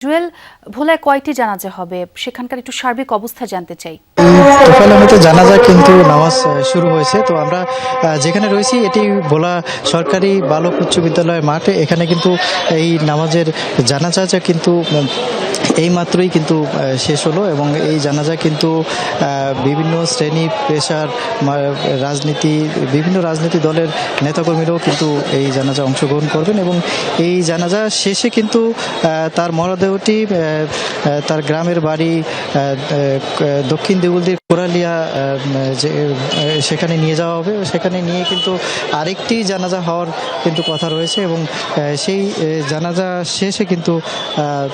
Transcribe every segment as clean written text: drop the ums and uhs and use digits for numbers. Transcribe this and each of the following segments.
জুয়েল, ভোলায় কয়টি জানাজা হবে সেখানকার একটু সার্বিক অবস্থা জানতে চাই। তোফায়েল আহমেদের জানাজা কিন্তু নামাজ শুরু হয়েছে। তো আমরা যেখানে রয়েছি এটি ভোলা সরকারি বালক উচ্চ বিদ্যালয়ের মাঠে। এখানে কিন্তু এই নামাজের জানাজা কিন্তু এই মাত্রই কিন্তু শেষ হলো এবং এই জানাজা কিন্তু বিভিন্ন শ্রেণী পেশার বিভিন্ন রাজনীতি দলের নেতাকর্মীরাও কিন্তু এই জানাজা অংশগ্রহণ করবেন এবং এই জানাজা শেষে কিন্তু তার মরদেহটি তার গ্রামের বাড়ি দক্ষিণ দেউলদির কোরালিয়া সেখানে নিয়ে যাওয়া হবে। সেখানে নিয়ে কিন্তু আরেকটি জানাজা হওয়ার কিন্তু কথা রয়েছে এবং সেই জানাজা শেষে কিন্তু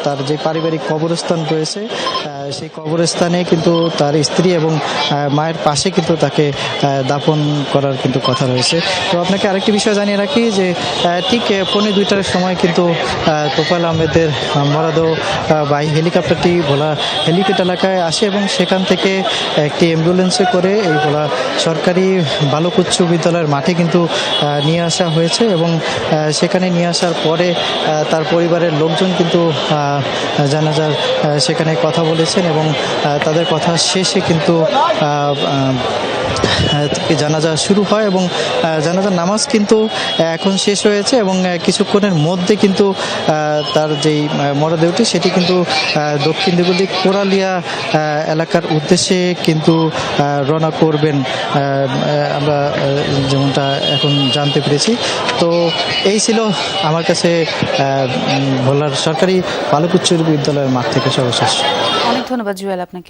তার যে পারিবারিক কবরস্থান রয়েছে সেই কবরস্থানে কিন্তু তার স্ত্রী এবং মায়ের পাশে কিন্তু তাকে দাফন করার কিন্তু কথা রয়েছে। তো আপনাকে আরেকটি বিষয় জানিয়ে রাখি যে ঠিক 2:45-র সময় কিন্তু তোফায়েল আহমেদের মরদেহ বাই হেলিকপ্টারটি ভোলা হেলিপ্যাড এলাকায় আসে এবং সেখান থেকে একটি অ্যাম্বুলেন্সে করে এই ভোলা সরকারি বালক উচ্চ বিদ্যালয়ের মাঠে কিন্তু নিয়ে আসা হয়েছে এবং সেখানে নিয়ে আসার পরে তার পরিবারের লোকজন কিন্তু জানাজার সেখানে কথা বলেছেন এবং তাদের কথা শেষে কিন্তু জানাজা শুরু হয় এবং জানাজার নামাজ কিন্তু এখন শেষ হয়েছে এবং কিছুক্ষণের মধ্যে কিন্তু তার যেই মরদেহটি সেটি কিন্তু দক্ষিণ দিগুলি কোরালিয়া এলাকার উদ্দেশ্যে কিন্তু রওনা করবেন আমরা যেমনটা এখন জানতে পেরেছি। তো এই ছিল আমার কাছে ভোলার সরকারি বালক উচ্চ বিদ্যালয়ের মাঠ থেকে সর্বশেষ। অনেক ধন্যবাদ জুয়েল আপনাকে।